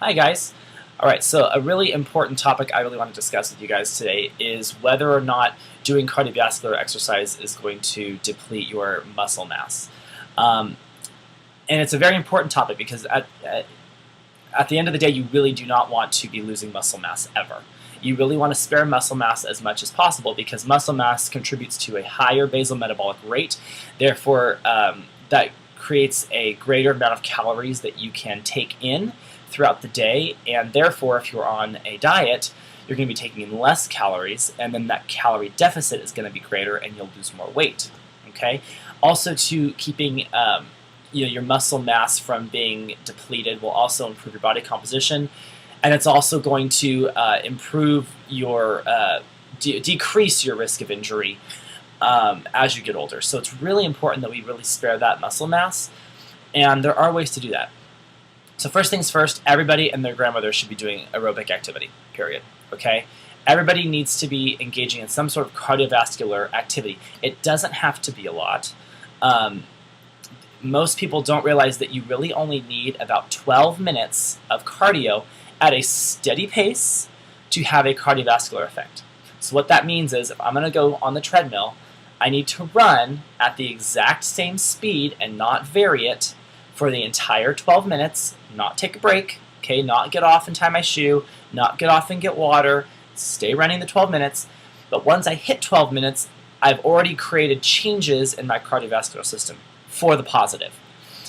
Hi guys. Alright, so a really important topic I really want to discuss with you guys today is whether or not doing cardiovascular exercise is going to deplete your muscle mass. Um, and it's a very important topic because at the end of the day you really do not want to be losing muscle mass ever. You really want to spare muscle mass as much as possible because muscle mass contributes to a higher basal metabolic rate. Therefore, that creates a greater amount of calories that you can take in throughout the day, and therefore if you're on a diet you're going to be taking in less calories, and then that calorie deficit is going to be greater and you'll lose more weight. Okay. Also, to keeping your muscle mass from being depleted will also improve your body composition, and it's also going to improve your decrease your risk of injury as you get older. So it's really important that we really spare that muscle mass, and there are ways to do that. So first things first, everybody and their grandmother should be doing aerobic activity, period. Okay? Everybody needs to be engaging in some sort of cardiovascular activity. It doesn't have to be a lot. Most people don't realize that you really only need about 12 minutes of cardio at a steady pace to have a cardiovascular effect. So what that means is if I'm going to go on the treadmill, I need to run at the exact same speed and not vary it for the entire 12 minutes, not take a break, okay, not get off and tie my shoe, not get off and get water, stay running the 12 minutes. But once I hit 12 minutes, I've already created changes in my cardiovascular system for the positive.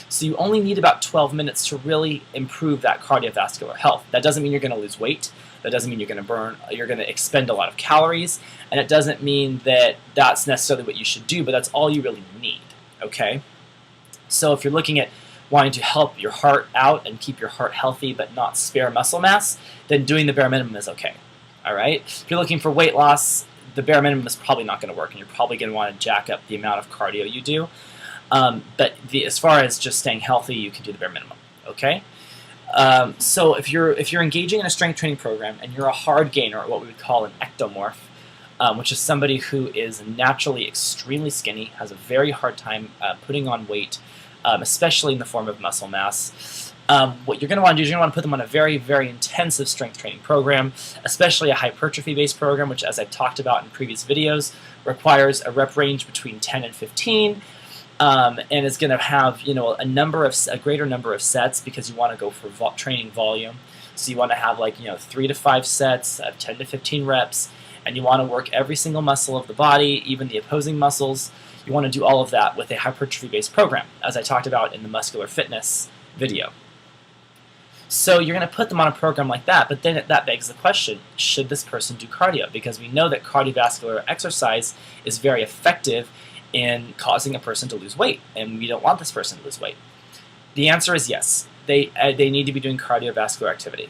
So you only need about 12 minutes to really improve that cardiovascular health. That doesn't mean you're going to lose weight. That doesn't mean you're going to expend a lot of calories, and it doesn't mean that that's necessarily what you should do, but that's all you really need, okay? So if you're looking at wanting to help your heart out and keep your heart healthy but not spare muscle mass, then doing the bare minimum is okay, all right? If you're looking for weight loss, the bare minimum is probably not going to work, and you're probably going to want to jack up the amount of cardio you do. But as far as just staying healthy, you can do the bare minimum, okay? So if you're engaging in a strength training program and you're a hard gainer, or what we would call an ectomorph, which is somebody who is naturally extremely skinny, has a very hard time putting on weight, especially in the form of muscle mass, what you're going to want to do is you're going to want to put them on a very, very intensive strength training program, especially a hypertrophy-based program, which, as I've talked about in previous videos, requires a rep range between 10 and 15. And is going to have a greater number of sets because you want to go for training volume. So you want to have 3 to 5 sets of 10 to 15 reps, and you want to work every single muscle of the body, even the opposing muscles. You want to do all of that with a hypertrophy-based program, as I talked about in the muscular fitness video. So you're going to put them on a program like that, but then that begs the question, should this person do cardio? Because we know that cardiovascular exercise is very effective in causing a person to lose weight, and we don't want this person to lose weight. The answer is yes. They need to be doing cardiovascular activity.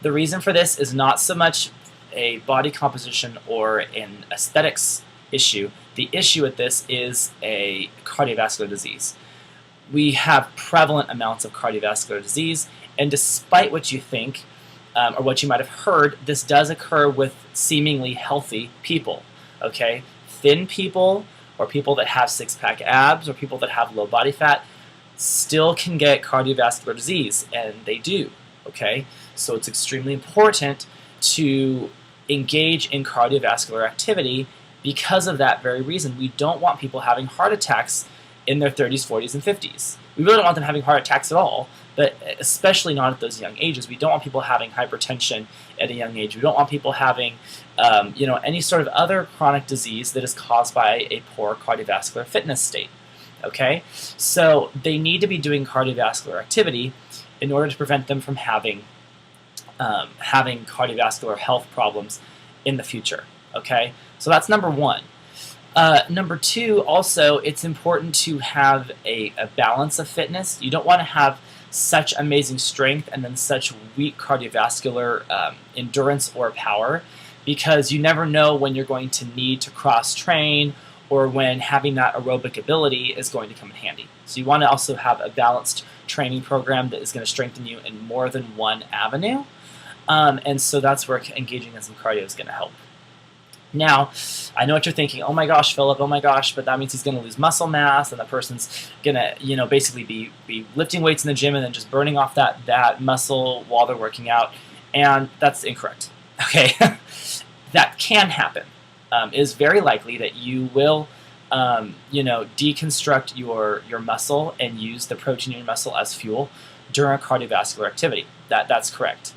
The reason for this is not so much a body composition or an aesthetics issue. The issue with this is a cardiovascular disease. We have prevalent amounts of cardiovascular disease, and despite what you think or what you might have heard, this does occur with seemingly healthy people. Okay, thin people, or people that have six-pack abs, or people that have low body fat, still can get cardiovascular disease, and they do, okay? So it's extremely important to engage in cardiovascular activity because of that very reason. We don't want people having heart attacks in their 30s, 40s, and 50s. We really don't want them having heart attacks at all, but especially not at those young ages. We don't want people having hypertension at a young age. We don't want people having any sort of other chronic disease that is caused by a poor cardiovascular fitness state. Okay? So they need to be doing cardiovascular activity in order to prevent them from having cardiovascular health problems in the future. Okay? So that's number one. Number two, also, it's important to have a balance of fitness. You don't want to have such amazing strength and then such weak cardiovascular endurance or power, because you never know when you're going to need to cross-train or when having that aerobic ability is going to come in handy. So you want to also have a balanced training program that is going to strengthen you in more than one avenue, and so that's where engaging in some cardio is going to help. Now, I know what you're thinking. Oh my gosh, Philip. Oh my gosh, but that means he's going to lose muscle mass, and the person's going to, basically be lifting weights in the gym and then just burning off that muscle while they're working out. And that's incorrect. Okay, that can happen. It is very likely that you will, deconstruct your muscle and use the protein in your muscle as fuel during cardiovascular activity. That's correct.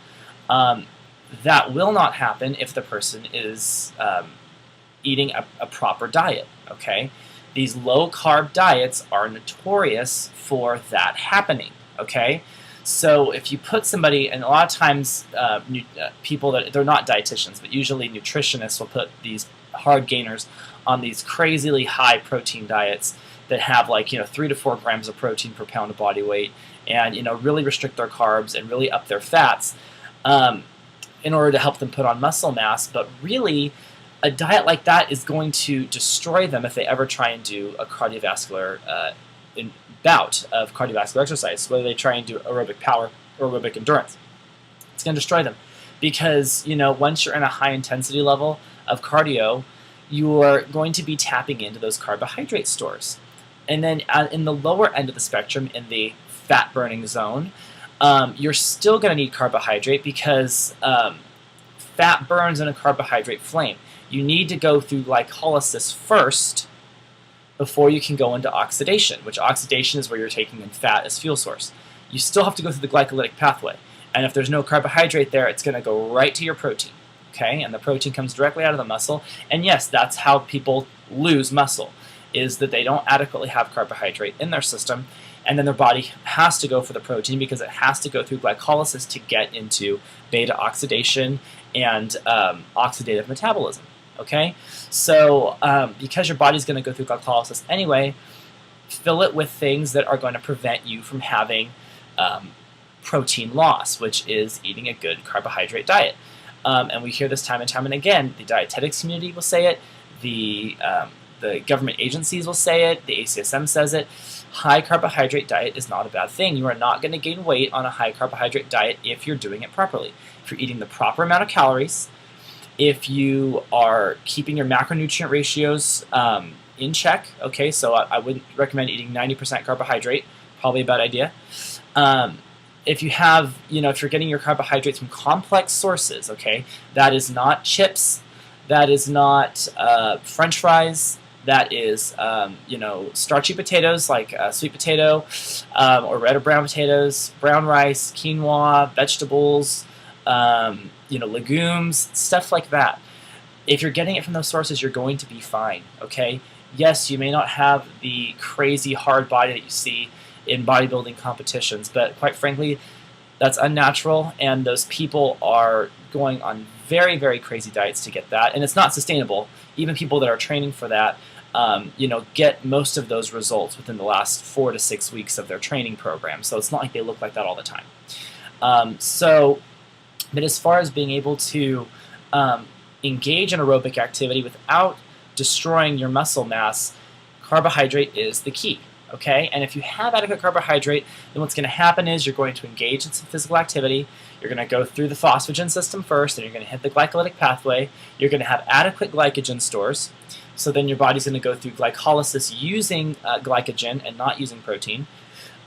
That will not happen if the person is eating a proper diet, okay? These low-carb diets are notorious for that happening, okay? So if you put somebody, and a lot of times people that, they're not dietitians, but usually nutritionists will put these hard gainers on these crazily high protein diets that have 3 to 4 grams of protein per pound of body weight, and really restrict their carbs and really up their fats. In order to help them put on muscle mass, but really a diet like that is going to destroy them if they ever try and do a cardiovascular bout of cardiovascular exercise, whether they try and do aerobic power or aerobic endurance. It's going to destroy them because once you're in a high intensity level of cardio, you're going to be tapping into those carbohydrate stores. And then in the lower end of the spectrum, in the fat burning zone, you're still going to need carbohydrate because fat burns in a carbohydrate flame. You need to go through glycolysis first before you can go into oxidation, which oxidation is where you're taking in fat as fuel source. You still have to go through the glycolytic pathway. And if there's no carbohydrate there, it's going to go right to your protein. Okay? And the protein comes directly out of the muscle. And yes, that's how people lose muscle, is that they don't adequately have carbohydrate in their system. And then their body has to go for the protein because it has to go through glycolysis to get into beta oxidation and oxidative metabolism. Okay, so because your body's going to go through glycolysis anyway, fill it with things that are going to prevent you from having protein loss, which is eating a good carbohydrate diet. And we hear this time and time and again. The dietetics community will say it. The government agencies will say it. The ACSM says it. High carbohydrate diet is not a bad thing. You are not going to gain weight on a high carbohydrate diet if you're doing it properly. If you're eating the proper amount of calories, if you are keeping your macronutrient ratios in check, okay, so I wouldn't recommend eating 90% carbohydrate, probably a bad idea. If you have, if you're getting your carbohydrates from complex sources, okay, that is not chips, that is not French fries, that is, starchy potatoes like sweet potato or red or brown potatoes, brown rice, quinoa, vegetables, legumes, stuff like that. If you're getting it from those sources, you're going to be fine, okay? Yes, you may not have the crazy hard body that you see in bodybuilding competitions, but quite frankly, that's unnatural, and those people are going on very, very crazy diets to get that, and it's not sustainable. Even people that are training for that, get most of those results within the last 4 to 6 weeks of their training program, so it's not like they look like that all the time. But as far as being able to engage in aerobic activity without destroying your muscle mass, carbohydrate is the key. Okay, and if you have adequate carbohydrate, then what's going to happen is you're going to engage in some physical activity. You're going to go through the phosphagen system first, and you're going to hit the glycolytic pathway. You're going to have adequate glycogen stores, so then your body's going to go through glycolysis using glycogen and not using protein.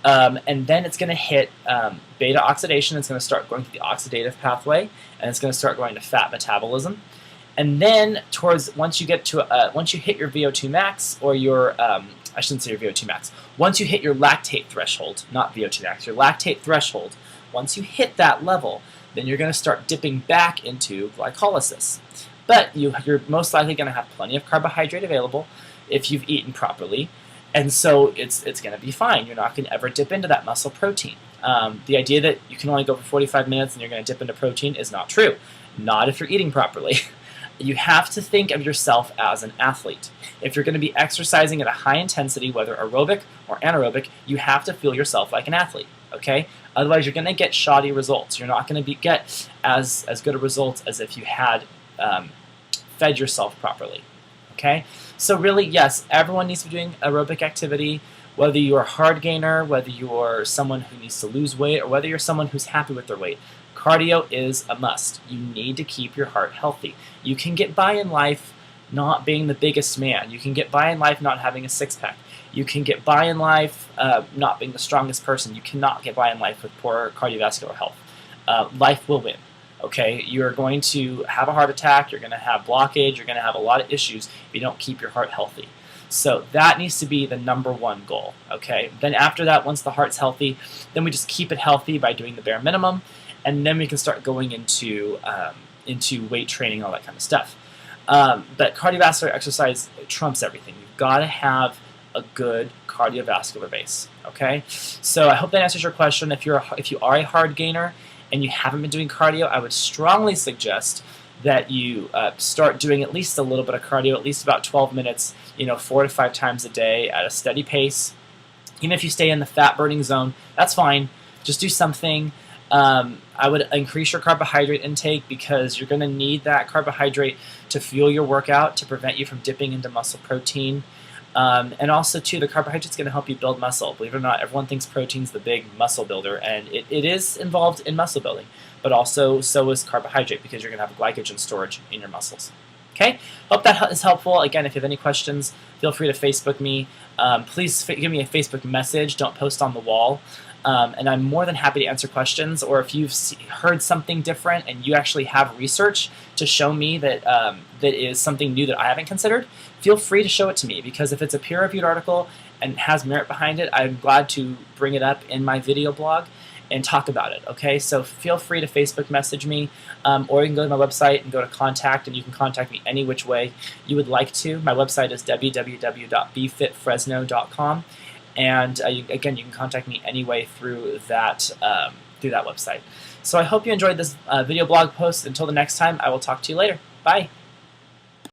And then it's going to hit beta oxidation. It's going to start going through the oxidative pathway, and it's going to start going to fat metabolism. And then once you hit your VO2 max, or your I shouldn't say your VO2 max. Once you hit your lactate threshold, not VO2 max, your lactate threshold, once you hit that level, then you're going to start dipping back into glycolysis. But you're most likely going to have plenty of carbohydrate available if you've eaten properly, and so it's going to be fine. You're not going to ever dip into that muscle protein. The idea that you can only go for 45 minutes and you're going to dip into protein is not true. Not if you're eating properly. You have to think of yourself as an athlete. If you're going to be exercising at a high intensity, whether aerobic or anaerobic, you have to feel yourself like an athlete, okay? Otherwise, you're going to get shoddy results. You're not going to get as good a results as if you had fed yourself properly, okay? So really, yes, everyone needs to be doing aerobic activity, whether you're a hard gainer, whether you're someone who needs to lose weight, or whether you're someone who's happy with their weight. Cardio is a must. You need to keep your heart healthy. You can get by in life not being the biggest man. You can get by in life not having a six-pack. You can get by in life not being the strongest person. You cannot get by in life with poor cardiovascular health. Life will win. Okay, you're going to have a heart attack, you're going to have blockage, you're going to have a lot of issues if you don't keep your heart healthy. So that needs to be the #1 goal. Okay, then after that, once the heart's healthy, then we just keep it healthy by doing the bare minimum, and then we can start going into weight training, all that kind of stuff. But cardiovascular exercise trumps everything. You've got to have a good cardiovascular base. Okay, so I hope that answers your question. If you are a hard gainer and you haven't been doing cardio, I would strongly suggest that you start doing at least a little bit of cardio, at least about 12 minutes, 4 to 5 times a day at a steady pace. Even if you stay in the fat burning zone, that's fine. Just do something. I would increase your carbohydrate intake because you're going to need that carbohydrate to fuel your workout, to prevent you from dipping into muscle protein. And also, too, the carbohydrate is going to help you build muscle. Believe it or not, everyone thinks protein's the big muscle builder, and it is involved in muscle building. But also, so is carbohydrate, because you're going to have glycogen storage in your muscles. Okay? Hope that is helpful. Again, if you have any questions, feel free to Facebook me. Please give me a Facebook message. Don't post on the wall. And I'm more than happy to answer questions, or if you've heard something different and you actually have research to show me that that is something new that I haven't considered, feel free to show it to me, because if it's a peer-reviewed article and has merit behind it, I'm glad to bring it up in my video blog and talk about it. Okay, so feel free to Facebook message me, or you can go to my website and go to contact, and you can contact me any which way you would like to. My website is www.bfitfresno.com. And again, you can contact me anyway through that website. So I hope you enjoyed this video blog post. Until the next time, I will talk to you later. Bye.